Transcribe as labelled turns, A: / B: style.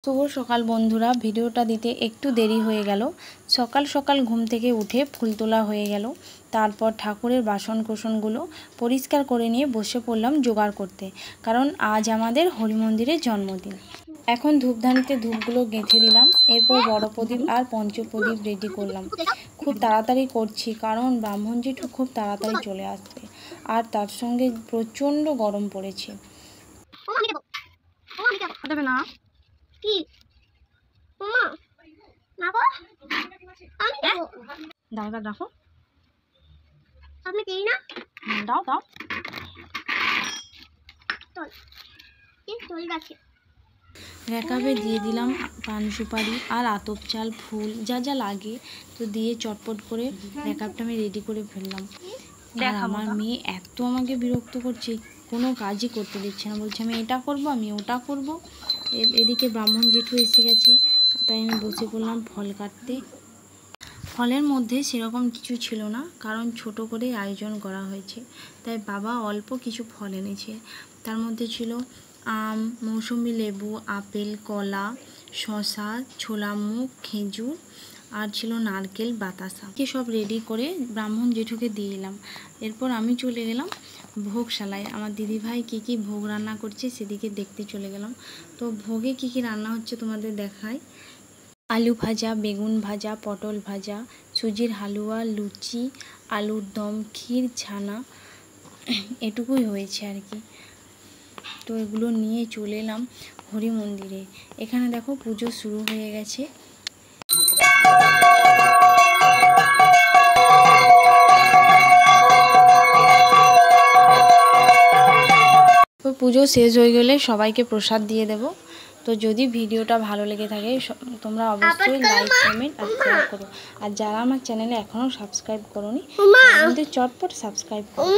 A: শুভ সকাল বন্ধুরা, ভিডিওটা দিতে একটু দেরি হয়ে গেল। সকাল সকাল ঘুম থেকে উঠে ফুল তোলা হয়ে গেল। তারপর ঠাকুরের বাসন কোসনগুলো পরিষ্কার করে নিয়ে বসে পড়লাম জোগাড় করতে, কারণ আজ আমাদের হরি মন্দিরের জন্মদিন। এখন ধূপধানিতে ধূপগুলো গেঁথে দিলাম, এরপর বড় প্রদীপ আর পঞ্চপ্রদীপ রেডি করলাম। খুব তাড়াতাড়ি করছি, কারণ ব্রাহ্মণ জেঠু খুব তাড়াতাড়ি চলে আসবে, আর তার সঙ্গে প্রচণ্ড গরম পড়েছে।
B: কি মামা না গো আমি দেব
A: দাও রাখো,
B: আপনি কেই না
A: দাও
B: চল কি চল গেছে।
A: রেকাবে দিয়ে দিলাম পান সুপারি আর আতপ চাল, ফুল যা যা লাগে তো দিয়ে চটপট করে রেকাবটা আমি রেডি করে ফেললাম। আর আমার মেয়ে এত আমাকে বিরক্ত করছে, কোনো কাজই করতে দিচ্ছে না, বলছে আমি এটা করব, আমি ওটা করব। এদিকে ব্রাহ্মণ জেঠু এসে গেছে, তাই আমি বসে পড়লাম ফল কাটতে। ফলের মধ্যে সেরকম কিছু ছিল না, কারণ ছোট করে আয়োজন করা হয়েছে, তাই বাবা অল্প কিছু ফল এনেছে। তার মধ্যে ছিল আম, মৌসুমি লেবু, আপেল, কলা, শসা, ছোলা মুগ, খেজুর, আর ছিল নারকেল, বাতাসা। সব রেডি করে ব্রাহ্মণ জেঠুকে দিয়ে এলাম। এরপর আমি চলে গেলাম ভোগশালায়। আমার দিদিভাই কী কী ভোগ রান্না করছে সেদিকে দেখতে চলে গেলাম। তো ভোগে কী কী রান্না হচ্ছে তোমাদের দেখাই। আলু ভাজা, বেগুন ভাজা, পটল ভাজা, সুজির হালুয়া, লুচি, আলুর দম, ক্ষীর, ছানা, এটুকুই হয়েছে আর কি। তো এগুলো নিয়ে চলে এলাম হরি মন্দিরে। এখানে দেখো পুজো শুরু হয়ে গেছে। তো পুজো শেষ হয়ে গেলে সবাইকে প্রসাদ দিয়ে দেব। তো যদি ভিডিওটা ভালো লেগে থাকে তোমরা অবশ্যই লাইক, কমেন্ট আর শেয়ার করো। আর যারা আমার চ্যানেলে এখনও সাবস্ক্রাইব করোনি, আমাদের চটপট সাবস্ক্রাইব করো।